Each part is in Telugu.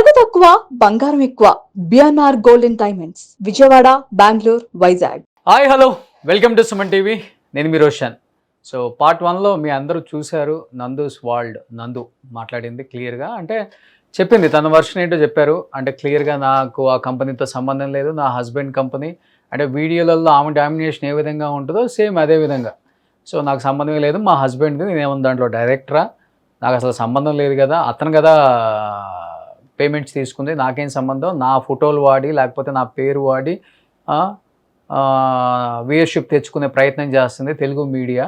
నగదు తక్కువ బంగారం ఎక్కువ BNR golden diamonds Vijayawada Bengaluru Vizag. Hi hello welcome to Suman TV. నేను మీ రోషన్. సో పార్ట్ 1లో మీ అందరూ చూశారు. నందూస్ వరల్డ్ నందు మాట్లాడింది క్లియర్గా, అంటే చెప్పింది తన వర్షన్ ఏంటో చెప్పారు. అంటే క్లియర్గా నాకు ఆ కంపెనీతో సంబంధం లేదు, నా హస్బెండ్ కంపెనీ, అంటే వీడియోలలో ఆమె డామినేషన్ ఏ విధంగా ఉంటుందో సేమ్ అదే విధంగా. సో నాకు సంబంధమే లేదు, మా హస్బెండ్ది, నేనేమన్నా దాంట్లో డైరెక్టరా, నాకు అసలు సంబంధం లేదు కదా, అతను కదా పేమెంట్స్ తీసుకుంది, నాకేం సంబంధం, నా ఫోటోలు వాడి లేకపోతే నా పేరు వాడి వ్యూయర్షిప్ తెచ్చుకునే ప్రయత్నం చేస్తుంది తెలుగు మీడియా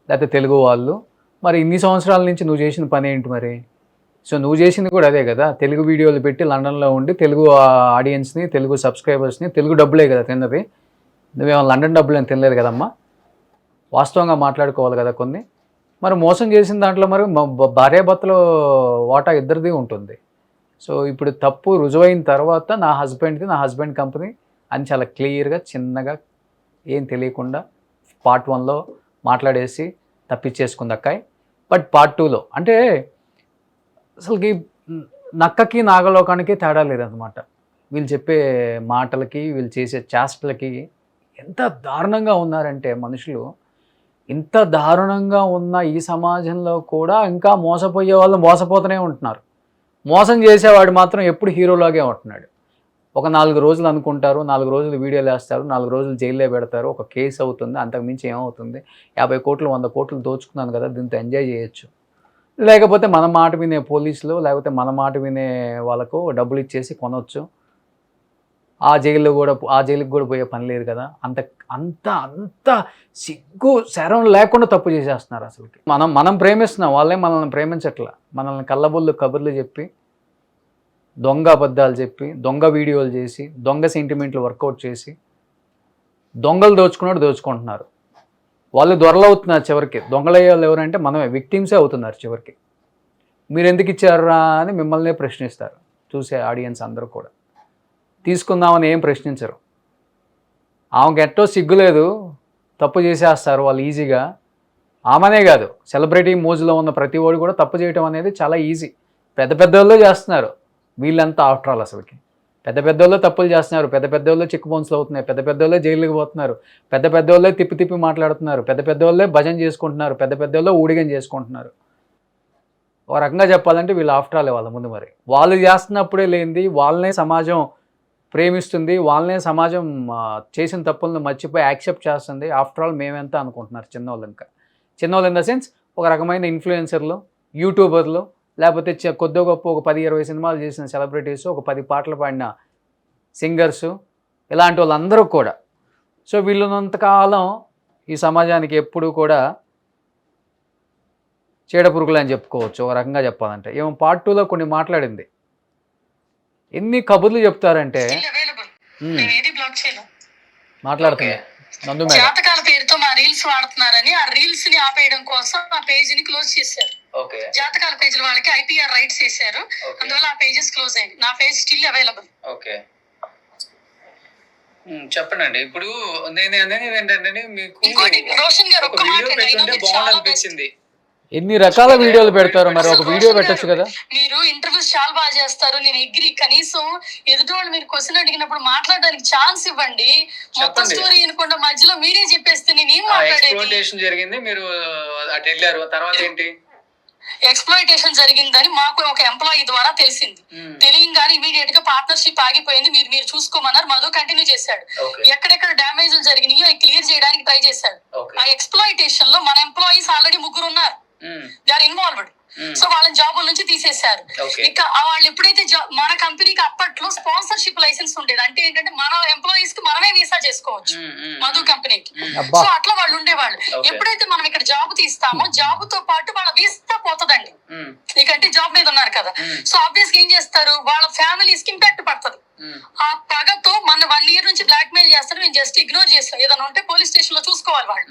లేకపోతే తెలుగు వాళ్ళు. మరి ఇన్ని సంవత్సరాల నుంచి నువ్వు చేసిన పని ఏంటి మరి? సో నువ్వు చేసింది కూడా అదే కదా, తెలుగు వీడియోలు పెట్టి లండన్లో ఉండి తెలుగు ఆడియన్స్ని, తెలుగు సబ్స్క్రైబర్స్ని, తెలుగు డబ్బులే కదా తిన్నది. నువ్వేమో లండన్ డబ్బులు అని తినలేదు కదమ్మా, వాస్తవంగా మాట్లాడుకోవాలి కదా కొన్ని. మరి మోసం చేసిన దాంట్లో మరి భార్యాభర్తలు వాటా ఇద్దరిది ఉంటుంది. సో ఇప్పుడు తప్పు రుజువైన తర్వాత నా హస్బెండ్ది, నా హస్బెండ్ కంపెనీ అని చాలా క్లియర్గా చిన్నగా ఏం తెలియకుండా పార్ట్ 1లో మాట్లాడేసి తప్పించేసుకుంది అక్కాయ్. బట్ పార్ట్ 2లో అంటే అసలుకి నక్కకి నాగలోకానికి తేడా లేదనమాట. వీళ్ళు చెప్పే మాటలకి, వీళ్ళు చేసే చేష్టలకి ఎంత దారుణంగా ఉన్నారంటే మనుషులు. ఇంత దారుణంగా ఉన్న ఈ సమాజంలో కూడా ఇంకా మోసపోయే వాళ్ళు మోసపోతూనే ఉంటున్నారు. మోసం చేసేవాడు మాత్రం ఎప్పుడు హీరోలాగే ఉంటున్నాడు. ఒక 4 రోజులు అనుకుంటారు, 4 రోజులు వీడియోలు వేస్తారు, 4 రోజులు జైల్లో పెడతారు, ఒక కేసు అవుతుంది, అంతకుమించి ఏమవుతుంది? 50 కోట్లు 100 కోట్లు దోచుకున్నాను కదా, దీంతో ఎంజాయ్ చేయొచ్చు. లేకపోతే మన మాట వినే పోలీసులు, లేకపోతే మన మాట వినే వాళ్ళకు డబ్బులు ఇచ్చేసి కొనవచ్చు. ఆ జైలుకి కూడా పోయే పని లేదు కదా. అంత అంత అంత సిగ్గు శరం లేకుండా తప్పు చేసేస్తున్నారు అసలుకి. మనం ప్రేమిస్తున్నాం, వాళ్ళే మనల్ని ప్రేమించట్లా. మనల్ని కళ్ళబొల్లు కబుర్లు చెప్పి, దొంగ అబద్ధాలు చెప్పి, దొంగ వీడియోలు చేసి, దొంగ సెంటిమెంట్లు వర్కౌట్ చేసి, దొంగలు దోచుకుంటున్నారు. వాళ్ళు దొరలు అవుతున్నారు చివరికి. దొంగలయ్యే వాళ్ళు ఎవరంటే మనమే, విక్టిమ్సే అవుతున్నారు చివరికి. మీరు ఎందుకు ఇచ్చారా అని మిమ్మల్నే ప్రశ్నిస్తారు చూసే ఆడియన్స్ అందరూ కూడా. తీసుకుందామని ఏం ప్రశ్నించరు. ఆమెకు ఎట్టో సిగ్గులేదు, తప్పు చేసేస్తారు వాళ్ళు ఈజీగా. ఆమెనే కాదు, సెలబ్రిటీ మోజులో ఉన్న ప్రతి వాడు కూడా తప్పు చేయడం అనేది చాలా ఈజీ. పెద్ద పెద్దోళ్ళే చేస్తున్నారు, వీళ్ళంతా ఆఫ్టర్ ఆల్ అసలుకి. పెద్ద పెద్దోళ్ళే తప్పులు చేస్తున్నారు, పెద్ద పెద్దోళ్ళే చెక్ బౌన్స్లు అవుతున్నాయి, పెద్ద పెద్దోళ్ళే జైలుకి పోతున్నారు, పెద్ద పెద్దోళ్ళే తిప్పి మాట్లాడుతున్నారు, పెద్ద పెద్దోళ్ళే భజన చేసుకుంటున్నారు, పెద్ద పెద్దోళ్ళే ఊడిగం చేసుకుంటున్నారు. ఒక రకంగా చెప్పాలంటే వీళ్ళు ఆఫ్టర్ ఆల్ వాళ్ళ ముందు. మరి వాళ్ళు చేస్తున్నప్పుడే లేనిది వాళ్ళనే సమాజం ప్రేమిస్తుంది, వాళ్ళనే సమాజం చేసిన తప్పులను మర్చిపోయి యాక్సెప్ట్ చేస్తుంది. ఆఫ్టర్ ఆల్ మేమెంత అనుకుంటున్నారు చిన్నవాళ్ళు. ఇంకా చిన్నవాళ్ళు ఇన్ ద సెన్స్ ఒక రకమైన ఇన్ఫ్లుయెన్సర్లు, యూట్యూబర్లు, లేకపోతే కొద్ది గొప్ప ఒక 10-20 సినిమాలు చేసిన సెలబ్రిటీస్, ఒక 10 పాటలు పాడిన సింగర్సు, ఇలాంటి వాళ్ళందరూ కూడా. సో వీళ్ళున్నంతకాలం ఈ సమాజానికి ఎప్పుడూ కూడా చీడపురుగులు అని చెప్పుకోవచ్చు ఒక రకంగా చెప్పాలంటే. ఏమో పార్ట్ 2లో కొన్ని మాట్లాడింది. ఎన్ని కబుర్లు చెప్తారంటే మాట్లాడుతుంది నందు మేడం. జాతకాల పేరుతో మా రీల్స్ వాడుతున్నారని ఆ రీల్స్ ని ఆపేయడం కోసం ఆ పేజ్ ని క్లోజ్ చేశారు. జాతకాల పేజ్ వాళ్ళకి ఐపీఆర్ రైట్స్ చేశారు, అందువల్ల ఆ పేజెస్ క్లోజ్ అయింది. నా పేజ్ స్టిల్ అవైలబుల్. ఓకే చెప్పండి. ఇప్పుడు నేను అనేది ఏంటంటే మీకు రోషన్ గారు ఒక మాట బాగుంది అనిపించింది. ఎన్ని రకాల వీడియోలు పెడతారు, మరి ఒక వీడియో పెట్టొచ్చు కదా. మీరు ఇంటర్వ్యూస్ చాలా బాగా చేస్తారు, నేను అగ్రి. కనీసం ఎదుటి వాళ్ళు మీరు క్వశ్చన్ అడిగినప్పుడు మాట్లాడడానికి ఛాన్స్ ఇవ్వండి. మొత్తం స్టోరీ అనుకుంటా మధ్యలో మీరే చెప్పేస్తే నేను ఏం మాట్లాడేది. జరిగింది, మీరు అటు వెళ్ళారు, తర్వాత ఏంటి? ఎక్స్ప్లాయిటేషన్ జరిగిందని మాకు ఒక ఎంప్లాయీ ద్వారా తెలిసింది. తెలియగానే ఇమీడియట్ గా పార్ట్నర్షిప్ ఆగిపోయింది. మీరు చూసుకోమన్నారు, మధు కంటిన్యూ చేశాడు. ఎక్కడెక్కడ డ్యామేజ్లు జరిగినాయో అవి క్లియర్ చేయడానికి ట్రై చేశాడు. ఆ ఎక్స్ప్లాయిటేషన్ లో మన ఎంప్లాయీస్ ఆల్రెడీ 3 ఉన్నారు, దే ఆర్ ఇన్వాల్వ్డ్. సో వాళ్ళని జాబుల నుంచి తీసేశారు. ఇక వాళ్ళు ఎప్పుడైతే మన కంపెనీకి అప్పట్లో స్పాన్సర్షిప్ లైసెన్స్ ఉండేది, అంటే ఏంటంటే మన ఎంప్లాయీస్ కి మనమే వీసా చేసుకోవచ్చు మధు కంపెనీకి. సో అట్లా వాళ్ళు ఉండేవాళ్ళు. ఎప్పుడైతే మనం ఇక్కడ జాబ్ తీస్తామో జాబ్ తో పాటు వాళ్ళ వీసా పోతుందండి. ఇకంటే జాబ్ మీద ఉన్నారు కదా, సో ఆబ్వియస్ గా ఏం చేస్తారు, వాళ్ళ ఫ్యామిలీస్ కి ఇంపాక్ట్ పడుతుంది. ఆ పగతో మన 1 year నుంచి బ్లాక్ మెయిల్ చేస్తారు. మేము జస్ట్ ఇగ్నోర్ చేస్తాం, ఏదైనా ఉంటే పోలీస్ స్టేషన్ లో చూసుకోవాలి, వాళ్ళు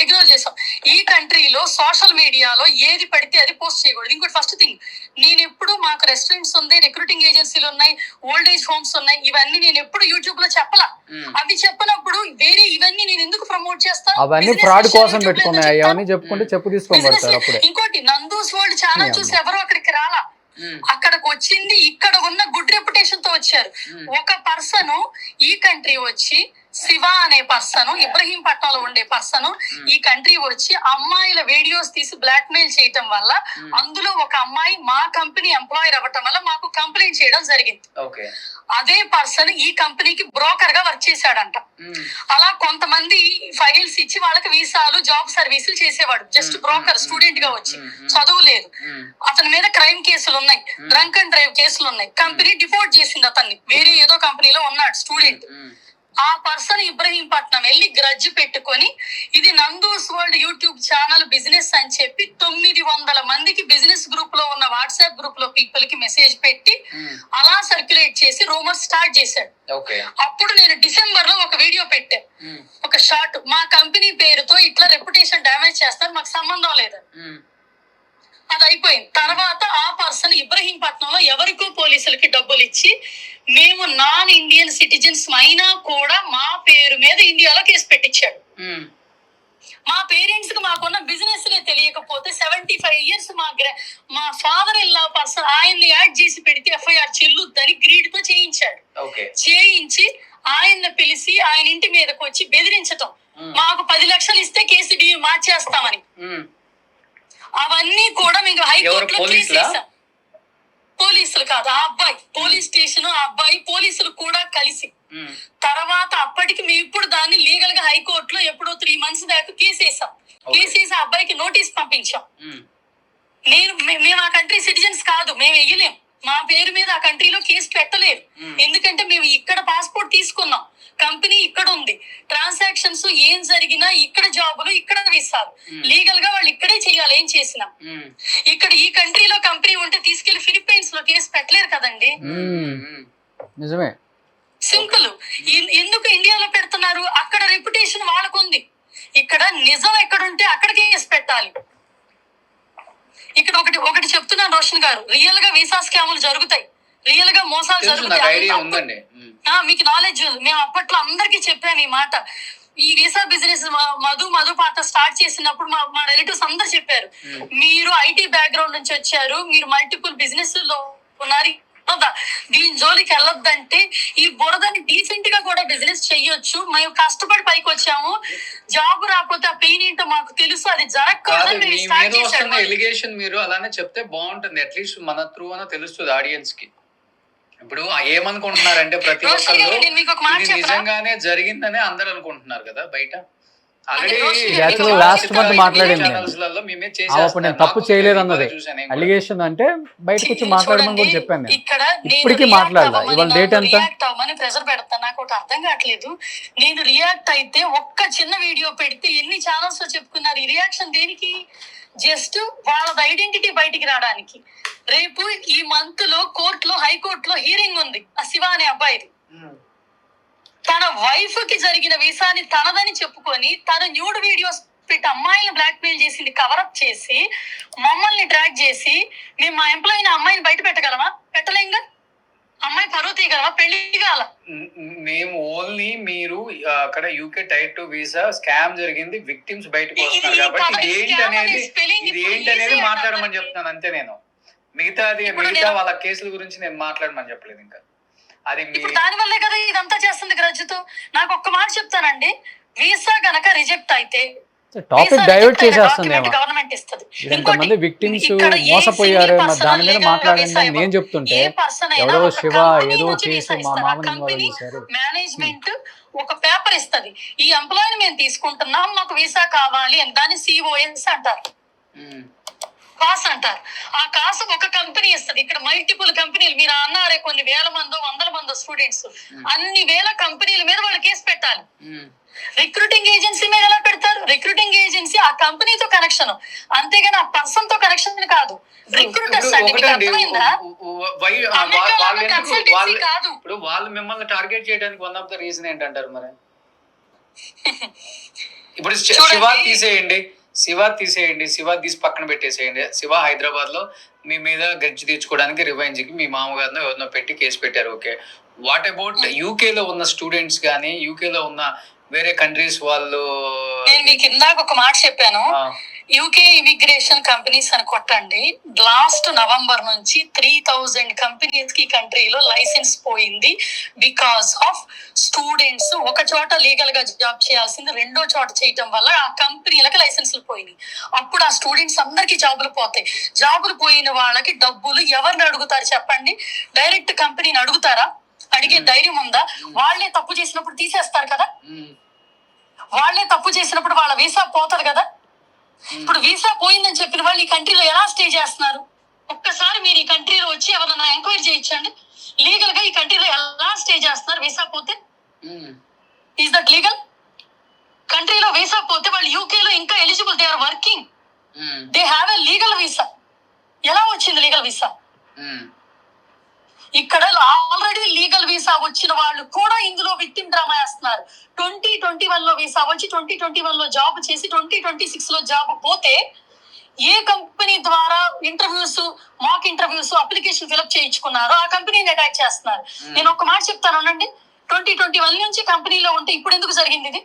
ఇగ్నోర్ చేస్తాం. ఈ కంట్రీలో సోషల్ మీడియాలో ఏది పడితే అది పోస్ట్ చేయకూడదు. ఇంకోటి ఫస్ట్ థింగ్, నేను ఎప్పుడు మాకు రెస్టారెంట్స్ ఉన్నాయి, రిక్రూటింగ్ ఏజెన్సీలు ఉన్నాయి, ఓల్డ్ ఏజ్ హోమ్స్ ఉన్నాయి, ఇవన్నీ నేను ఎప్పుడు యూట్యూబ్ లో చెప్పలా. అవి చెప్పినప్పుడు వేరే ఇవన్నీ నేను ఎందుకు ప్రమోట్ చేస్తాను? ఇంకోటి నందూస్ వరల్డ్ ఛానల్ చూసి ఎవరు అక్కడికి రాలా, అక్కడికి వచ్చింది ఇక్కడ ఉన్న గుడ్ రెప్యుటేషన్ తో వచ్చారు. ఒక పర్సన్ ఈ కంట్రీ వచ్చి, శివ అనే పర్సన్, ఇబ్రహీంపట్నంలో ఉండే పర్సన్ ఈ కంట్రీ వచ్చి అమ్మాయిల వీడియోస్ తీసి బ్లాక్ మెయిల్ చేయటం వల్ల అందులో ఒక అమ్మాయి మా కంపెనీ ఎంప్లాయర్ అవ్వటం వల్ల మాకు కంప్లైంట్ చేయడం జరిగింది. అదే పర్సన్ ఈ కంపెనీకి బ్రోకర్ గా వర్క్ చేశాడంట. అలా కొంతమంది ఫైల్స్ ఇచ్చి వాళ్ళకి వీసాలు, జాబ్ సర్వీసులు చేసేవాడు. జస్ట్ బ్రోకర్, స్టూడెంట్ గా వచ్చి, చదువు లేదు. అతని మీద క్రైమ్ కేసులు ఉన్నాయి, డ్రంక్ అండ్ డ్రైవ్ కేసులు ఉన్నాయి. కంపెనీ డిపోర్ట్ చేసింది అతన్ని. వేరే ఏదో కంపెనీలో ఉన్నాడు స్టూడెంట్. ఆ పర్సన్ ఇబ్రహీంపట్నం వెళ్ళి గ్రడ్జ్ పెట్టుకొని ఇది Nandu's world YouTube channel business అని చెప్పి 900 మందికి బిజినెస్ గ్రూప్ లో ఉన్న వాట్సాప్ గ్రూప్ లో పీపుల్ కి మెసేజ్ పెట్టి అలా సర్క్యులేట్ చేసి రూమర్ స్టార్ట్ చేశాడు. అప్పుడు నేను డిసెంబర్ లో ఒక వీడియో పెట్టా, ఒక షార్ట్, మా కంపెనీ పేరుతో ఇట్లా రెప్యుటేషన్ డ్యామేజ్ చేస్తారు, మాకు సంబంధం లేదు. అది అయిపోయింది. తర్వాత ఆ పర్సన్ ఇబ్రహీంపట్నంలో ఎవరికో పోలీసులకి డబ్బులు ఇచ్చి మేము నాన్ ఇండియన్ సిటిజన్స్ అయినా కూడా మా పేరు మీద ఇండియాలో కేసు పెట్టించాడు. మా పేరెంట్స్ కి మాకున్న బిజినెస్ లే తెలియకపోతే 75 years మా ఫాదర్ ఇన్ లా పర్సన్ ఆయన్ని యాడ్ చేసి పెడితే ఎఫ్ఐఆర్ చెల్లుద్దని గ్రీడ్ తో చేయించాడు. చేయించి ఆయన్ని పిలిచి ఆయన ఇంటి మీదకి వచ్చి బెదిరించటం, మాకు 10 లక్షలు ఇస్తే కేసు మార్చేస్తామని. అవన్నీ కూడా మీకు హైకోర్టులో కేసు వేసాం. పోలీసులు కాదు, ఆ అబ్బాయి పోలీస్ స్టేషన్, ఆ అబ్బాయి పోలీసులు కూడా కలిసి. తర్వాత అప్పటికి మేము ఇప్పుడు దాన్ని లీగల్ గా హైకోర్టులో ఎప్పుడో 3 months దాకా కేసు వేసాం. కేసు వేసి ఆ అబ్బాయికి నోటీస్ పంపించాం. మేము ఆ కంట్రీ సిటిజన్స్ కాదు, మేము వెయ్యలేం, మా పేరు మీద ఆ కంట్రీలో కేసు పెట్టలేదు. ఎందుకంటే మేము ఇక్కడ పాస్పోర్ట్ తీసుకున్నాం, కంపెనీ ఇక్కడ ఉంది, ట్రాన్సాక్షన్స్ ఏం జరిగినా ఇక్కడ జాబులు ఇక్కడ వీసాలు, లీగల్ గా వాళ్ళు ఇక్కడే చేయాలి. ఏం చేసినా ఇక్కడ ఈ కంట్రీలో కంపెనీ ఉంటే తీసుకెళ్లి ఫిలిప్పైన్స్ లో కేసు పెట్టలేరు కదండి. నిజమే, సింపుల్. ఎందుకు ఇండియాలో పెడుతున్నారు? అక్కడ రెప్యుటేషన్ వాళ్ళకు ఉంది. ఇక్కడ నిజం ఎక్కడుంటే అక్కడ కేసు పెట్టాలి. ఇక్కడ ఒకటి చెప్తున్నాను రోషన్ గారు, రియల్ గా వీసా స్కాములు జరుగుతాయి, రియల్ గా మోసాలు జరుగుతాయి. మీకు నాలెడ్జ్ ఉంది. మేము అప్పట్లో అందరికీ చెప్పాను ఈ మాట. ఈ వీసా బిజినెస్ మధు పాట స్టార్ట్ చేసినప్పుడు మా రిలేటివ్స్ అందరు చెప్పారు, మీరు ఐటీ బ్యాక్గ్రౌండ్ నుంచి వచ్చారు, మీరు మల్టిపుల్ బిజినెస్ లో ఉన్నారు, దీని జోలికి వెళ్ళొద్దంటే ఈ బురదని డీసెంట్ గా కూడా బిజినెస్ చెయ్యొచ్చు, మేము కష్టపడి పైకి వచ్చాము, జాబ్ రాకపోతే ఆ పెయిన్ ఏంటో మాకు తెలుసు, అది జరగకూడదు. ఎలిగేషన్ మీరు అలానే చెప్తే బాగుంటుంది, అట్లీస్ట్ మన త్రూ అన్న తెలుస్తుంది ఆడియన్స్ కి. ఇప్పుడు ఏమనుకుంటున్నారంటే ప్రతి ఒక్కళ్ళు నిజంగానే జరిగిందని అందరు అనుకుంటున్నారు కదా బయట. లాస్ట్ మంత్ మాట్లాడింది అప్పుడు నేను తప్పు చేయలేదు అన్నది అలిగేషన్, అంటే బయటకు వచ్చి మాట్లాడమని కూడా చెప్పాను. ఇప్పటికీ మాట్లాడదా, ఇవాళ డేట్ ఎంత ప్రెజర్ పెడతా, నాకు ఒకటి అర్థం కావట్లేదు. నేను రియాక్ట్ అయితే ఒక్క చిన్న వీడియో పెడితే ఎన్ని ఛానల్స్ లో చెప్పుకున్నారు. ఈ రియాక్షన్ దేనికి? జస్ట్ వాళ్ళ ఐడెంటిటీ బయటికి రావడానికి. రేపు ఈ మంత్ లో కోర్టులో, హైకోర్టులో హీరింగ్ ఉంది ఆ శివ అనే అబ్బాయిది. తన వైఫ్ కి జరిగిన వీసాని తనదని చెప్పుకొని తన న్యూడ్ వీడియోస్ పెట్టి అమ్మాయిని బ్లాక్ మెయిల్ చేసింది, కవరప్ చేసి మమ్మల్ని ట్రాక్ చేసి మేము మా ఎంప్లాయీని అమ్మాయిని బయట పెట్టగలమా? పెట్టలేంగా. అమ్మాయి పరువు తీయగలమా? పెళ్లి కాల. మేము ఓన్లీ మీరు అక్కడ యూకే టైర్ 2 వీసా స్కామ్ జరిగింది, విక్టిమ్స్ బయటకు వస్తున్నారు కాబట్టి ఇది ఏంటనేది మాట్లాడమని చెప్తున్నాను అంతే. నేను మిగతా వాళ్ళ కేసుల గురించి నేను మాట్లాడమని చెప్పలేదు. ఇంకా అది దాని వల్లే కదా ఇదంతా చేస్తుంది గ్రజ్జుతో. నాకు ఒక్క మాట చెప్తానండి, వీసా గనక రిజెక్ట్ అయితే టాపిక్ డైవర్ట్ చేసేస్తుంది. గవర్నమెంట్ ఇస్తుంది. ఇంతమంది విక్టిమ్స్ మోసపోయారు, దాని మీద మాట్లాడండి నేను చెప్తుంటే ఎవరో శివ ఏదో చేసి మా మామని మేనేజ్మెంట్ ఒక పేపర్ ఇస్తుంది, ఈ ఎంప్లాయీని మేము తీసుకుంటున్నాం, మాకు వీసా కావాలి అని. దాన్ని COS అంటారు, కాస్ అంటారు. ఆ కాసు ఒక కంపెనీ ఇస్తుంది. ఇక్కడ మల్టిపుల్ కంపెనీలు, మీరు అన్నారే కొన్ని వేల మందో 100 మందో స్టూడెంట్స్, అన్ని వేల కంపెనీల మీద వాళ్ళు కేసు పెట్టాలి. రిక్రూటింగ్ ఏజెన్సీ మీద ఎలా పెడతారు? రిక్రూటింగ్ ఏజెన్సీ ఆ కంపెనీతో కనెక్షన్, అంతేగాని ఆ పర్సన్ తో కనెక్షన్ కాదు. రిక్రూటర్స్ అండి, మీకు అర్థమైందా? కాదు. ఇప్పుడు వాళ్ళు మిమ్మల్ని టార్గెట్ చేయడానికి వన్ ఆఫ్ ద రీజన్ ఏంటంటారు మరి? ఇప్పుడు శివ తీసి పక్కన పెట్టేసేయండి. శివ హైదరాబాద్ లో మీ మీద గెడ్జ్ తీర్చుకోవడానికి రివెంజ్ కి మీ మామగారినో ఎవరినో పెట్టి కేసు పెట్టారు. ఓకే, వాట్ అబౌట్ యూకే లో ఉన్న స్టూడెంట్స్ కానీ, యూకే లో ఉన్న వేరే కంట్రీస్ వాళ్ళు? నేను మీకు ఇందాక ఒక మాట చెప్పాను, యూకే ఇమిగ్రేషన్ కంపెనీస్ అని కొట్టండి. లాస్ట్ నవంబర్ నుంచి 3000 కంపెనీస్ కి కంట్రీలో లైసెన్స్ పోయింది. బికాస్ ఆఫ్ స్టూడెంట్స్ ఒక చోట లీగల్ గా జాబ్ చేయాల్సింది రెండో చోట చేయటం వల్ల ఆ కంపెనీలకు లైసెన్సులు పోయినాయి. అప్పుడు ఆ స్టూడెంట్స్ అందరికి జాబులు పోతాయి. జాబులు పోయిన వాళ్ళకి డబ్బులు ఎవరిని అడుగుతారు చెప్పండి? డైరెక్ట్ కంపెనీని అడుగుతారా? అడిగే ధైర్యం ఉందా? వాళ్ళే తప్పు చేసినప్పుడు తీసేస్తారు కదా. వాళ్ళే తప్పు చేసినప్పుడు వాళ్ళ వీసా పోతుంది కదా. ఇప్పుడు వీసా పోయిందని చెప్పిన వాళ్ళు ఈ కంట్రీలో ఎలా స్టే చేస్తున్నారు? ఒక్కసారి మీరు ఈ కంట్రీలో వచ్చి ఎవరైనా ఎంక్వైరీ చేయించండి. లీగల్ గా ఈ కంట్రీలో ఎలా స్టే చేస్తున్నారు వీసా పోతే? Is that legal? కంట్రీలో వీసా పోతే వాళ్ళు యూకేలో ఇంకా eligible, they are working, they have a legal visa. ఎలా వచ్చింది లీగల్ వీసా? ఇక్కడ ఆల్రెడీ లీగల్ వీసా వచ్చిన వాళ్ళు కూడా ఇందులో విక్టిమ్ డ్రామా వేస్తున్నారు. 2021 లో వీసా వచ్చి 2021 లో జాబ్ చేసి 2026 లో జాబ్ పోతే ఏ కంపెనీ ద్వారా interviews, mock interviews, application fill up చేయించుకున్నారో ఆ కంపెనీని అటాక్ చేస్తున్నారు. నేను ఒక మాట చెప్తాను అనండి, 2021 నుంచి కంపెనీలో ఉంటే ఇప్పుడు ఎందుకు జరిగింది ఇది?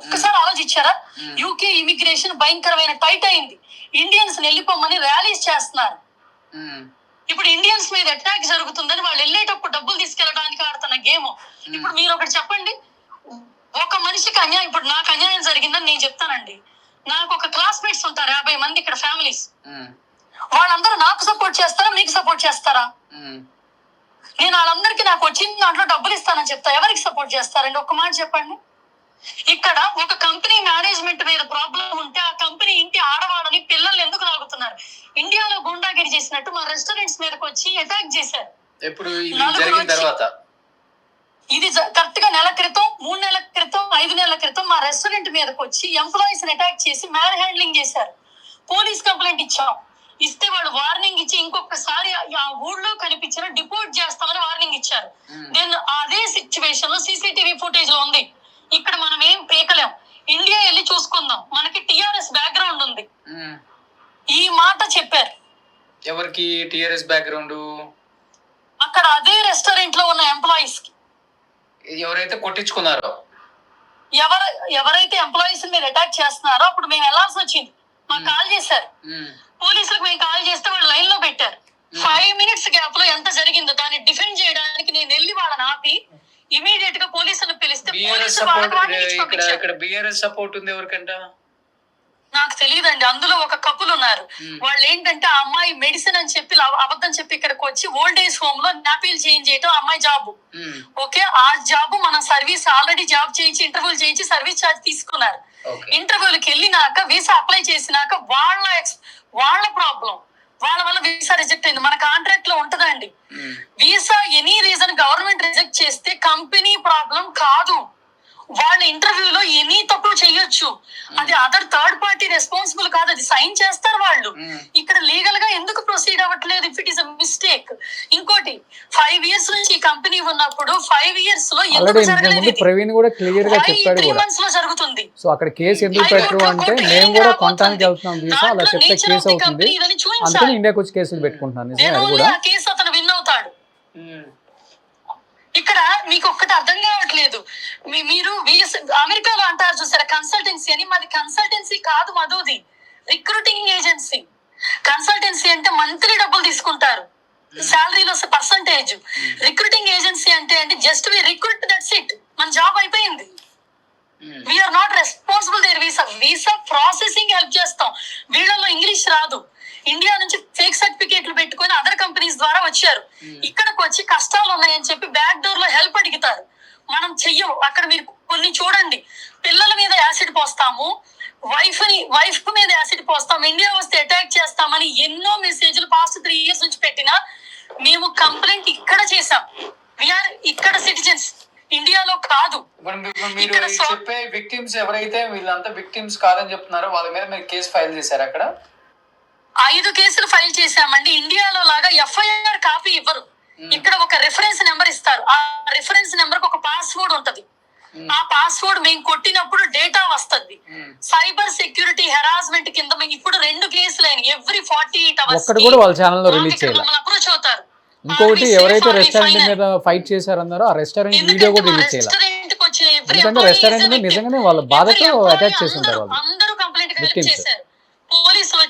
ఒక్కసారి ఆలోచించారా? యూకే ఇమిగ్రేషన్ భయంకరమైన టైట్ అయింది. ఇండియన్స్ వెళ్ళిపోమని ర్యాలీస్ చేస్తున్నారు. ఇప్పుడు ఇండియన్స్ మీద అటాక్ జరుగుతుందని వాళ్ళు వెళ్ళేటప్పుడు డబ్బులు తీసుకెళ్ళడానికి ఆడుతున్న గేమ్. ఇప్పుడు మీరు ఒకటి చెప్పండి, ఒక మనిషికి అన్యాయం, ఇప్పుడు నాకు అన్యాయం జరిగిందని నేను చెప్తానండి. నాకు ఒక క్లాస్మేట్స్ ఉంటారు 50 మంది ఇక్కడ ఫ్యామిలీస్. వాళ్ళందరూ నాకు సపోర్ట్ చేస్తారా, మీకు సపోర్ట్ చేస్తారా? నేను వాళ్ళందరికీ నాకు వచ్చిన దాంట్లో డబ్బులు ఇస్తానని చెప్తా. ఎవరికి సపోర్ట్ చేస్తారండి? ఒక్క మాట చెప్పండి. ఇక్కడ ఒక కంపెనీ మేనేజ్మెంట్ మీద ప్రాబ్లం ఉంటే ఆ కంపెనీ ఇంటి ఆడవాళ్ళని, పిల్లల్ని ఎందుకు లాగుతున్నారు? ఇండియాలో గుండాగిరి చేసినట్టు మా రెస్టారెంట్స్ మీదకి వచ్చి అటాక్ చేశారు. ఇది కరెక్ట్ గా నెల క్రితం, 3 నెలల క్రితం, 5 నెలల క్రితం మా రెస్టారెంట్ మీదకి వచ్చి ఎంప్లాయీస్ అటాక్ చేసి మ్యాన్ హ్యాండ్లింగ్ చేశారు. పోలీస్ కంప్లైంట్ ఇచ్చాం. ఇస్తే వాళ్ళు వార్నింగ్ ఇచ్చి ఇంకొకసారి ఆ ఊళ్ళో కనిపించిన డిపోర్ట్ చేస్తామని వార్నింగ్ ఇచ్చారు. నేను అదే సిచ్యువేషన్ లో సీసీటీవీ ఫుటేజ్ లో ఉంది. ఇక్కడ మనం ఏం పేకలేం. ఇండియా వెళ్ళి చూసుకుందాం, మనకి టిఆర్ఎస్ బ్యాక్గ్రౌండ్ ఉంది. ఈ మాట చెప్పారు. ఎవరికి టిఆర్ఎస్ బ్యాక్గ్రౌండ్? అక్కడ అదే రెస్టారెంట్ లో ఉన్న ఎంప్లాయీస్ కి. ఎవరైతే కొట్టించుకున్నారో, ఎవరైతే ఎంప్లాయీస్ మీద అటాక్ చేస్తున్నారో అప్పుడు మేము వెళ్లాల్సి వచ్చింది. మాకు కాల్ చేశారు పోలీసులకు. మేము కాల్ చేస్తే వాళ్ళు లైన్ లో పెట్టారు. 5 minutes గ్యాప్ లో ఎంత జరిగిందో దాన్ని డిఫెండ్ చేయడానికి నేను వెళ్ళి వాళ్ళని ఆపి ఇమీడియట్ గా పోలీసులను పిలిస్తే బిఆర్ఎస్ సపోర్ట్ ఉంది ఎవరికంట నాకు తెలియదండి. అందులో ఒక కపుల్ ఉన్నారు. వాళ్ళు ఏంటంటే ఆ అమ్మాయి మెడిసిన్ అని చెప్పి అబద్ధం చెప్పి ఇక్కడికి వచ్చి ఓల్డ్ ఏజ్ హోమ్ లో నాపీలు చేంజ్ చేయటం అమ్మాయి జాబ్. ఓకే, ఆ జాబ్ మనం సర్వీస్ ఆల్రెడీ జాబ్ చేయించి ఇంటర్వ్యూలు చేయించి సర్వీస్ ఛార్జ్ తీసుకున్నారు. ఇంటర్వ్యూలకు వెళ్ళినాక వీసా అప్లై చేసినాక వాళ్ళ ప్రాబ్లం, వాళ్ళ వల్ల వీసా రిజెక్ట్ అయింది. మన కాంట్రాక్ట్ లో ఉంటదండి, visa any reason government reject చేస్తే కంపెనీ ప్రాబ్లం కాదు. వాళ్ళ ఇంటర్వ్యూలో ఎనీ తప్పు చేయొచ్చు, అది అదర్ థర్డ్ పార్టీ రెస్పాన్సిబుల్ కాదు, అది సైన్ చేస్తారు వాళ్ళు. ఇక్కడ లీగల్ గా ఎందుకు ప్రొసీడ్ అవ్వట్లేదు? If it is a mistake. ఇంకోటి 5 years నుంచి ఈ కంపెనీ ఉన్నప్పుడు 5 years లో ఎందుకు జరగలేదు? ప్రవీణ్ కూడా క్లియర్ గా చెప్పాడు. 3 months లో జరుగుతుంది. సో అక్కడ కేసు ఎందుకు పెట్టరు అంటే మేము కూడా కొనడానికి వెళ్తున్నాం వీసా, అలా చెప్తే కేసు అవుతుంది, అందుకని ఇండియాకి వచ్చి కేసులు పెట్టుకుంటున్నాను. అది కూడా కేసు అతను విన్ అవుతాడు. ఇక్కడ మీకు ఒక్కటి అర్థం కావట్లేదు. మీరు అమెరికాలో అంటారు చూసారా కన్సల్టెన్సీ అని. మాది కన్సల్టెన్సీ కాదు, మధుది రిక్రూటింగ్ ఏజెన్సీ. కన్సల్టెన్సీ అంటే మంత్లీ డబ్బులు తీసుకుంటారు, శాలరీలో పర్సంటేజ్. రిక్రూటింగ్ ఏజెన్సీ అంటే just we recruit, that's it, మన జాబ్ అయిపోయింది. We're not responsible their visa processing help చేస్తాం. వీళ్ళలో ఇంగ్లీష్ రాదు, ఇండియా నుంచి ఫేక్ సర్టిఫికేట్లు పెట్టుకుని అదర్ కంపెనీస్ ద్వారా వచ్చారు. ఇక్కడికి వచ్చి కష్టాలు ఉన్నాయని చెప్పి బ్యాక్ డోర్ లో హెల్ప్ అడుగుతారు. మనం చెయ్యం. అక్కడ మీరు కొన్ని చూడండి, పిల్లల మీద యాసిడ్ పోస్తాము, వైఫ్ మీద యాసిడ్ పోస్తాం, ఇండియా వస్తే అటాక్ చేస్తామని ఎన్నో మెసేజ్లు పాస్ట్ 3 years నుంచి పెట్టినా మేము కంప్లైంట్ ఇక్కడ చేసాం. వీఆర్ ఇక్కడ సిటిజన్స్, ఇండియాలో కాదు. మీరు చెప్పే విక్టిమ్స్ ఎవరైతే వీళ్ళంతా విక్టిమ్స్ కాదని చెప్తున్నారో వాళ్ళ మీద మీరు కేసు ఫైల్ చేశారు. అక్కడ 5 కేసులు ఫైల్ చేశామండి. ఇండియాలో లాగా ఎఫ్ఐఆర్ కాపీ ఇవ్వరు. ఇక్కడ ఒక రిఫరెన్స్ నెంబర్ ఇస్తారు. ఆ రిఫరెన్స్ నెంబర్ కి ఒక పాస్వర్డ్ ఉంటది. ఆ పాస్వర్డ్ మేము కొట్టినప్పుడు డేటా వస్తుంది. సైబర్ సెక్యూరిటీ హెరాస్మెంట్ కింద మేము ఇప్పుడు 2 కేసులు అయినాయి. ఎవ్రీ 48 hours ఒక్కటి కూడా వాళ్ళ ఛానల్ లో రిలీజ్ చేయాలి. అప్రోచ్ అవుతారు. ఇంకొకటి ఎవరైతే రెస్టారెంట్ మీద ఫైట్ చేశారన్నారో ఆ రెస్టారెంట్ వీడియో కూడా రిలీజ్ చేయాలి. ఎందుకంటే రెస్టారెంట్ మీద నిజంగానే వాళ్ళ బాధతో అటాక్ చేసి ఉంటారు వాళ్ళు. అందరూ కంప్లైంట్ చేశారు.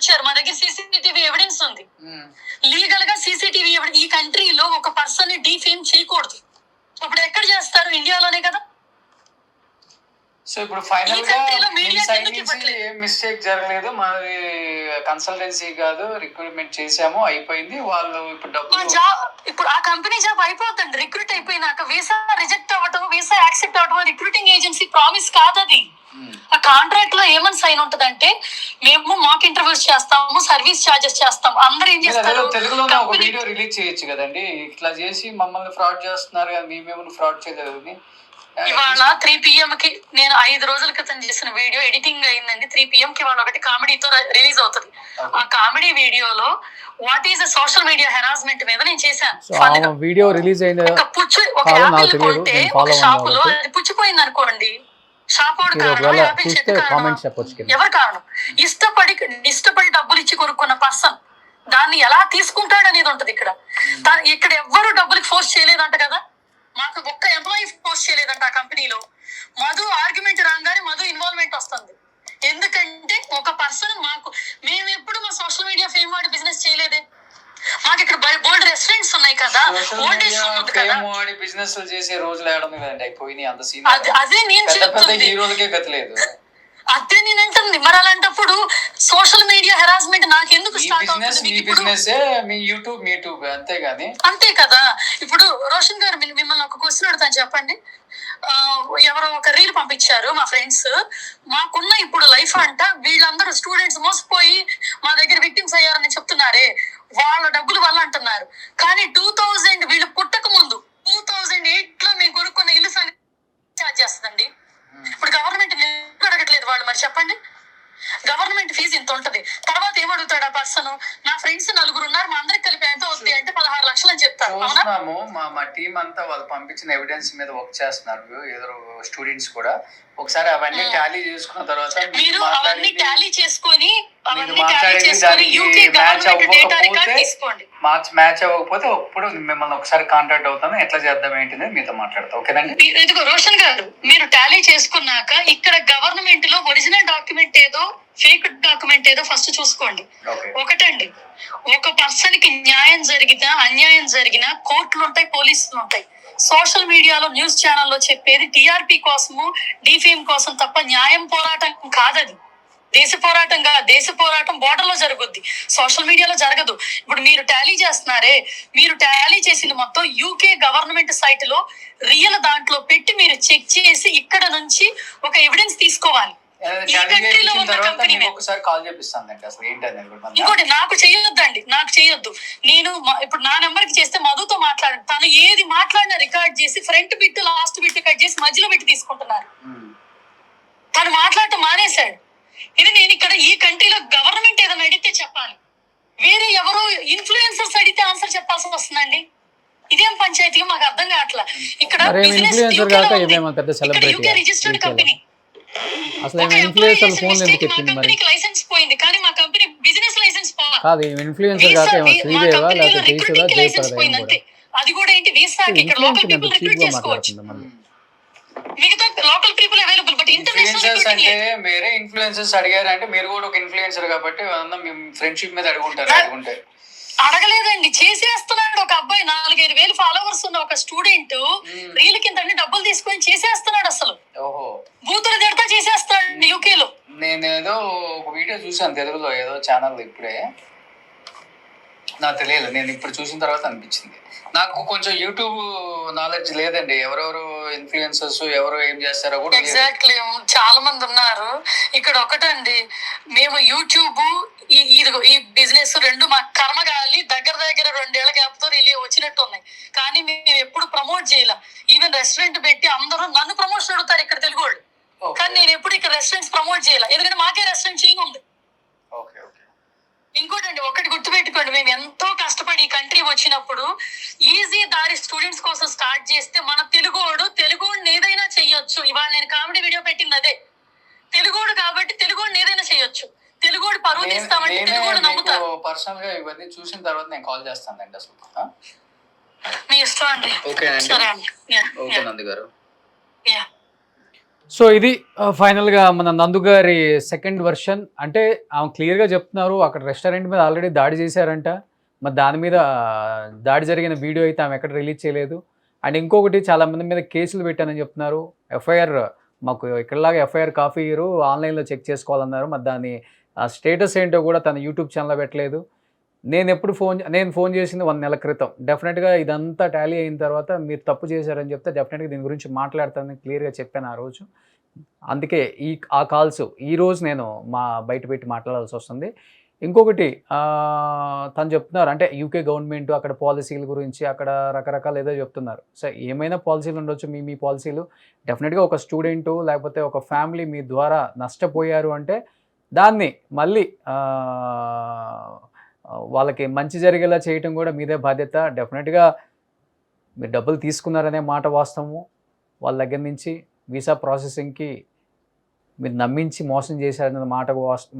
వచ్చారు, మా దగ్గర సీసీటీవీ ఎవిడెన్స్ ఉంది. లీగల్ గా సీసీటీవీ ఈ కంట్రీలో ఒక పర్సన్ ని డిఫేమ్ చేయకూడదు. ఇప్పుడు ఎక్కడ చేస్తారు? ఇండియాలోనే కదా. సో ఇప్పుడు ఫైనల్ గా మిస్టేక్ జరగలేదు, మాది కన్సల్టెన్సీ కాదు, రిక్రూట్మెంట్ చేసాము, అయిపోయింది. వాళ్ళు ఇప్పుడు ఆ కంపెనీ జాబ్ అయిపోతుంది. రిక్రూట్ అయిపోయినాక వీసా రిజెక్ట్ అవ్వటం, వీసా యాక్సెప్ట్ అవ్వటం రిక్రూటింగ్ ఏజెన్సీ ప్రామిస్ కాదది. ఆ కాంట్రాక్ట్ లో ఏమని సైన్ ఉంటదంటే, మేము మాక్ ఇంటర్వ్యూస్ చేస్తాము, సర్వీస్ చార్జెస్ చేస్తాము. అందరూ ఏం చేస్తారు? తెలుగులోనే ఒక వీడియో రిలీజ్ చేయొచ్చు కదండి, ఇట్లా చేసి మమ్మల్ని ఫ్రాడ్ చేస్తున్నారు కదా, మేమేమో ఫ్రాడ్ చేయలేదు. ఇవాళ 3 PM కి నేను 5 రోజుల క్రితం చేసిన వీడియో ఎడిటింగ్ అయిందండి. 3 PM కి ఇవాళ ఒకటి కామెడీతో రిలీజ్ అవుతుంది. ఆ కామెడీ వీడియోలో what is social media harassment మీద నేను చేశాను. వీడియో రిలీజ్ అయింది. ఒక యాపిల్ కొంటే ఒక షాప్ లో అది పుచ్చిపోయింది అనుకోండి, షాప్ వాడు కారణం, యాపిల్ చెట్టు కారణం, ఎవరు కారణం? ఇష్టపడి డబ్బులు ఇచ్చి కొనుక్కున్న పర్సన్ దాన్ని ఎలా తీసుకుంటాడు అనేది ఉంటది. ఇక్కడ ఎవ్వరు డబ్బులకి ఫోర్స్ చేయలేదంట కదా. మాకు ఒక్క ఎంప్లాయీ పోస్ట్ చేయలేదంట ఆ కంపెనీలో. మధు ఆర్గ్యుమెంట్ రాగానే మధు ఇన్వాల్వ్మెంట్ వస్తుంది. ఎందుకంటే ఒక పర్సన్ మేము ఎప్పుడు మా సోషల్ మీడియా ఫేమ్ వాడి బిజినెస్ చేయలేదే. మాకు ఇక్కడ బోల్డ్ రెస్టారెంట్స్ ఉన్నాయి కదా, బిజినెస్ చేసే రోజులు అదే నేను చెప్తుంది. అదే నేను అంటుంది. మరి అలాంటప్పుడు సోషల్ మీడియా హెరాస్మెంట్ నాకెందుకు స్టార్ట్ అవుతుంది? అంతే కదా. ఇప్పుడు రోషన్ గారు మిమ్మల్ని ఒక క్వశ్చన్ అడుగుతాను, చెప్పండి. ఎవరో ఒక రీల్ పంపించారు మా ఫ్రెండ్స్, మాకున్న ఇప్పుడు లైఫ్ అంట వీళ్ళందరూ స్టూడెంట్స్ మోసపోయి మా దగ్గర విక్టిమ్స్ అయ్యారని చెప్తున్నారే, వాళ్ళ డబ్బులు వల్ల అంటున్నారు. కానీ 2000 వీళ్ళు పుట్టక ముందు 2008 లో మేము కొనుక్కున్న ఇల్లు ఛార్జ్ చేస్తుందండి. ఇప్పుడు గవర్నమెంట్ అడగట్లేదు వాళ్ళు, మరి చెప్పండి. గవర్నమెంట్ ఫీజు ఇంత ఉంటది. తర్వాత ఏమడుగుతాడు ఆ పర్సన్? నా ఫ్రెండ్స్ 4 ఉన్నారు, మా అందరికి కలిపి ఎంత అవుతుంది అంటే 16 లక్షలు అని చెప్తారు. మా టీం అంతా వాళ్ళు పంపించిన ఎవిడెన్స్ మీద వర్క్ చేస్తున్నారు, ఏదో స్టూడెంట్స్ కూడా. ఒకసారి అవన్నీ టాలీ చేసుకున్న తర్వాత మీరు అవన్నీ టాలీ చేసుకొని యూకే గవర్నమెంట్ డేటా రికార్డ్ తీసుకోండి. మ్యాచ్ అవ్వకపోతే అప్పుడు మిమ్మల్ని ఒకసారి కాంటాక్ట్ అవుతాను, ఎట్లా చేద్దాం ఏంటి మీతో మాట్లాడతాం. ఓకేనండి. ఇదిగో రోషన్ గారు, మీరు టాలీ చేసుకున్నాక ఇక్కడ గవర్నమెంట్ లో ఒరిజినల్ డాక్యుమెంట్ ఏదో ఫేక్ డాక్యుమెంట్ ఏదో ఫస్ట్ చూసుకోండి. ఒకటండి, ఒక పర్సన్ కి న్యాయం జరిగినా అన్యాయం జరిగినా కోర్టులు ఉంటాయి, పోలీసులు ఉంటాయి. సోషల్ మీడియాలో న్యూస్ ఛానల్లో చెప్పేది టీఆర్పీ కోసము, డిఫేమ్ కోసం తప్ప న్యాయం పోరాటం కాదది. దేశ పోరాటం బోర్డర్ లో జరుగుద్ది, సోషల్ మీడియాలో జరగదు. ఇప్పుడు మీరు టాలీ చేస్తున్నారే, మీరు టాలీ చేసింది మొత్తం యూకే గవర్నమెంట్ సైట్ లో రియల్ దాంట్లో పెట్టి మీరు చెక్ చేసి ఇక్కడ నుంచి ఒక ఎవిడెన్స్ తీసుకోవాలి. ఇంకోటి నాకు చెయ్యొద్దు. నేను ఇప్పుడు నా నెంబర్ కి చేస్తే మధుతో మాట్లాడండి. తను ఏది మాట్లాడినా రికార్డ్ చేసి front bit last bit cut చేసి మధ్యలో పెట్టి తీసుకుంటున్నారు. తను మాట్లాడటం మానేశాడు. ఇది నేను ఇక్కడ ఈ కంట్రీలో గవర్నమెంట్ ఏదైనా అడిగితే చెప్పాలి, వేరే ఎవరో ఇన్ఫ్లుయెన్సర్స్ అడిగితే ఆన్సర్ చెప్పాల్సి వస్తుందండి. ఇదేం పంచాయతీ మాకు అర్థం కావట్లా. ఇక్కడ యూకే రిజిస్టర్డ్ కంపెనీ, లైసెన్స్ పోయింది కానీ మా కంపెనీ బిజినెస్ లైసెన్స్ పోయింది అంతే. అది కూడా ఏంటి, వీసాకి ఇక్కడ లోకల్ పీపుల్ రిక్రూట్ చేసుకోవచ్చు, మిగతా local people available. But international అంటే వేరే ఇన్ఫ్లుయెన్సర్స్ అడిగారు అంటే మీరు కూడా ఒక ఇన్ఫ్లుయెన్సర్ కాబట్టి ఫ్రెండ్షిప్ మీద అడుగుంటే అడగలేదండి, చేసేస్తున్నాడు. ఒక అబ్బాయి 4-5 వేలు ఫాలోవర్స్ ఉన్న ఒక స్టూడెంట్ రీల్ కింద డబ్బులు తీసుకొని చేసేస్తున్నాడు. అసలు బూతులు తిడతా చేసేస్తాడు యూకే లో. నేనేదో ఒక వీడియో చూసాను తెలుగులో, ఏదో ఛానల్, ఇప్పుడే నాకు తెలియదు, నేను ఇప్పుడు చూసిన తర్వాత అనిపించింది. నాకు కొంచెం యూట్యూబ్ నాలెడ్జ్ లేదండి, ఎవరెవరు ఇన్ఫ్లుయెన్సర్స్ ఎవరు ఏం చేస్తారో కూడా. ఎగ్జాక్ట్లీ, చాలా మంది ఉన్నారు ఇక్కడ. ఒకటండి, మేము యూట్యూబ్ ఈ బిజినెస్ రెండు మా కర్మగాలి దగ్గర 2 ఏళ్ల గ్యాప్ తో వచ్చినట్టు ఉన్నాయి. కానీ మేము ఎప్పుడు ప్రమోట్ చేయలేం. ఈవెన్ రెస్టారెంట్ పెట్టి అందరూ నన్ను ప్రమోషన్ అడుగుతారు ఇక్కడ తెలుగు వాళ్ళు, కానీ నేను ఎప్పుడు ఇక్కడ రెస్టారెంట్స్ ప్రమోట్ చేయలే, ఎందుకంటే మాకే రెస్టారెంట్ చేంజ్ ఉంది. ఇంకోటండి, ఒకటి గుర్తుపెట్టుకోండి, మేము ఎంతో కష్టపడి ఈ కంట్రీ వచ్చినప్పుడు ఈజీ దారి స్టూడెంట్స్ కోసం స్టార్ట్ చేస్తే మన తెలుగోడిని ఏదైనా చెయ్యొచ్చు. ఇవాళ నేను కామెడీ వీడియో పెట్టింది అదే, తెలుగోడు కాబట్టి తెలుగోడిని ఏదైనా చెయ్యొచ్చు. తెలుగోడు పరువు తీస్తామంటే తెలుగోడు నమ్ముతారు. పర్సనల్ గా ఇవన్నీ చూసిన తర్వాత నేను కాల్ చేస్తానండి. అసలు మీ ఇష్టం అండి. ఓకే నంది గారు. సో ఇది ఫైనల్గా మన నందు గారి సెకండ్ వర్షన్. అంటే ఆమె క్లియర్గా చెప్తున్నారు అక్కడ రెస్టారెంట్ మీద ఆల్రెడీ దాడి చేశారంట. మరి దాని మీద దాడి జరిగిన వీడియో అయితే ఆమె ఎక్కడ రిలీజ్ చేయలేదు. అండ్ ఇంకొకటి చాలా మంది మీద కేసులు పెట్టానని చెప్తున్నారు. ఎఫ్ఐఆర్ మాకు ఇక్కడలాగా ఎఫ్ఐఆర్ కాపీ ఇయరు ఆన్లైన్లో చెక్ చేసుకోవాలన్నారు. మరి దాని స్టేటస్ ఏంటో కూడా తన యూట్యూబ్ ఛానల్లో పెట్టలేదు. నేను ఫోన్ చేసింది 1 నెల క్రితం. డెఫినెట్గా ఇదంతా టాలీ అయిన తర్వాత మీరు తప్పు చేశారని చెప్తే డెఫినెట్గా దీని గురించి మాట్లాడతానని క్లియర్గా చెప్పాను ఆ రోజు. అందుకే ఆ కాల్స్ ఈరోజు నేను బయట పెట్టి మాట్లాడాల్సి వస్తుంది. ఇంకొకటి తను చెప్తున్నారు అంటే యూకే గవర్నమెంట్ అక్కడ పాలసీల గురించి అక్కడ రకరకాలు ఏదో చెప్తున్నారు. సో ఏమైనా పాలసీలు ఉండొచ్చు, మీ పాలసీలు డెఫినెట్గా ఒక స్టూడెంటు లేకపోతే ఒక ఫ్యామిలీ మీ ద్వారా నష్టపోయారు అంటే దాన్ని మళ్ళీ వాళ్ళకి మంచి జరిగేలా చేయటం కూడా మీదే బాధ్యత. డెఫినెట్గా మీరు డబ్బులు తీసుకున్నారనే మాట వాస్తవము. వాళ్ళ దగ్గర నుంచి వీసా ప్రాసెసింగ్కి మీరు నమ్మించి మోసం చేశారనే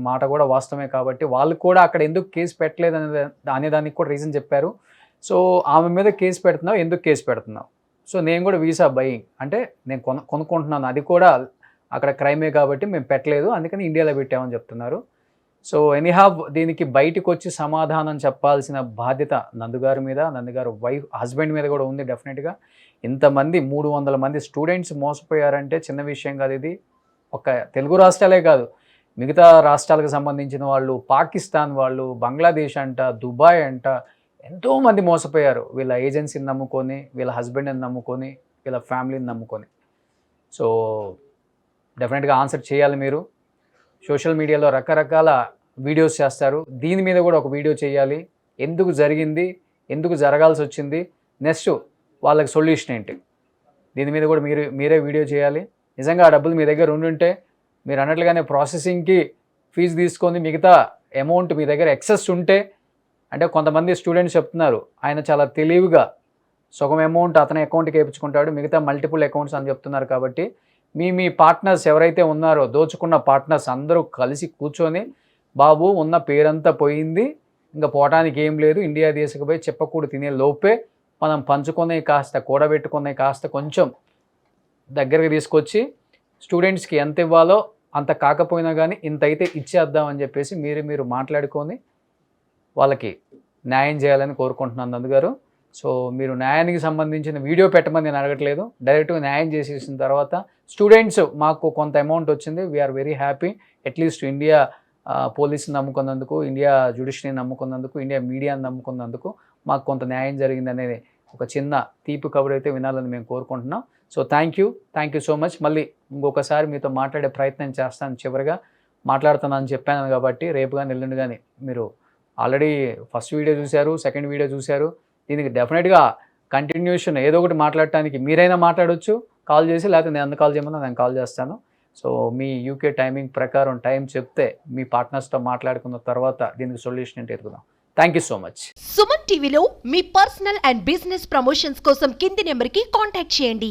మాట కూడా వాస్తవమే. కాబట్టి వాళ్ళు కూడా అక్కడ ఎందుకు కేసు పెట్టలేదు అనేదానికి కూడా రీజన్ చెప్పారు. సో ఆమె మీద కేసు పెడుతున్నావు, ఎందుకు కేసు పెడుతున్నావు? సో నేను కూడా వీసా బయింగ్ అంటే నేను కొనుక్కుంటున్నాను, అది కూడా అక్కడ క్రైమే కాబట్టి మేము పెట్టలేదు, అందుకని ఇండియాలో పెట్టామని చెప్తున్నారు. సో ఎనీహావ్ దీనికి బయటకు వచ్చి సమాధానం చెప్పాల్సిన బాధ్యత నందుగారి మీద, నందుగారు హస్బెండ్ మీద కూడా ఉంది. డెఫినెట్గా ఇంతమంది 300 మంది స్టూడెంట్స్ మోసపోయారంటే చిన్న విషయం కాదు. ఇది ఒక తెలుగు రాష్ట్రాలే కాదు, మిగతా రాష్ట్రాలకు సంబంధించిన వాళ్ళు, పాకిస్తాన్ వాళ్ళు, బంగ్లాదేశ్ అంట, దుబాయ్ అంట, ఎంతోమంది మోసపోయారు వీళ్ళ ఏజెన్సీని నమ్ముకొని, వీళ్ళ హస్బెండ్ని నమ్ముకొని, వీళ్ళ ఫ్యామిలీని నమ్ముకొని. సో డెఫినెట్గా ఆన్సర్ చేయాలి మీరు. సోషల్ మీడియాలో రకరకాల వీడియోస్ చేస్తారు, దీని మీద కూడా ఒక వీడియో చేయాలి. ఎందుకు జరిగింది, ఎందుకు జరగాల్సి వచ్చింది, నెక్స్ట్ వాళ్ళకి సొల్యూషన్ ఏంటి, దీని మీద కూడా మీరే వీడియో చేయాలి. నిజంగా ఆ డబ్బులు మీ దగ్గర ఉండుంటే మీరు అన్నట్లుగానే ప్రాసెసింగ్కి ఫీజు తీసుకొని మిగతా అమౌంట్ మీ దగ్గర ఎక్సెస్ ఉంటే, అంటే కొంతమంది స్టూడెంట్స్ చెప్తున్నారు ఆయన చాలా తెలివిగా సగం అమౌంట్ అతని అకౌంట్కి వేయించుకుంటాడు, మిగతా మల్టిపుల్ అకౌంట్స్ అని చెప్తున్నారు. కాబట్టి మీ పార్ట్నర్స్ ఎవరైతే ఉన్నారో దోచుకున్న పార్ట్నర్స్ అందరూ కలిసి కూర్చొని బాబు ఉన్న పేరంతా పోయింది, ఇంకా పోవటానికి ఏం లేదు, ఇండియా తీసుకుపోయి చెప్పకూడదు తినే లోపే మనం పంచుకునే కాస్త కూడబెట్టుకునే కాస్త కొంచెం దగ్గరికి తీసుకొచ్చి స్టూడెంట్స్కి ఎంత ఇవ్వాలో అంత కాకపోయినా కానీ ఇంత అయితే ఇచ్చేద్దామని చెప్పేసి మీరు మాట్లాడుకొని వాళ్ళకి న్యాయం చేయాలని కోరుకుంటున్నాను నందుగారు. సో మీరు న్యాయానికి సంబంధించిన వీడియో పెట్టమని నేను అడగట్లేదు, డైరెక్ట్గా న్యాయం చేసేసిన తర్వాత స్టూడెంట్స్ మాకు కొంత అమౌంట్ వచ్చింది, we're very happy. At least India పోలీసుని నమ్ముకున్నందుకు, ఇండియా జ్యుడిషియరీని నమ్ముకున్నందుకు, ఇండియా మీడియాని నమ్ముకున్నందుకు మాకు కొంత న్యాయం జరిగిందనేది ఒక చిన్న తీపి కబురు అయితే వినాలని మేము కోరుకుంటున్నాం. So thank you so much. మళ్ళీ ఇంకొకసారి మీతో మాట్లాడే ప్రయత్నం చేస్తాను. చివరిగా మాట్లాడుతున్నానని చెప్పాను కాబట్టి రేపు కానీ ఎల్లుండి కానీ మీరు ఆల్రెడీ ఫస్ట్ వీడియో చూశారు, సెకండ్ వీడియో చూశారు, దీనికి డెఫినెట్గా కంటిన్యూషన్ ఏదో ఒకటి మాట్లాడటానికి మీరైనా మాట్లాడవచ్చు కాల్ చేసి, లేకపోతే నేను కాల్ చేయమన్నా నేను కాల్ చేస్తాను. సో మీ యూకే టైమింగ్ ప్రకారం టైం చెప్తే మీ పార్ట్నర్స్తో మాట్లాడుకున్న తర్వాత దీనికి సొల్యూషన్ ఏంటి ఎదుగుదాం. Thank you so much. Suman టీవీలో మీ పర్సనల్ అండ్ బిజినెస్ ప్రమోషన్స్ కోసం కింది నెంబర్కి కాంటాక్ట్ చేయండి.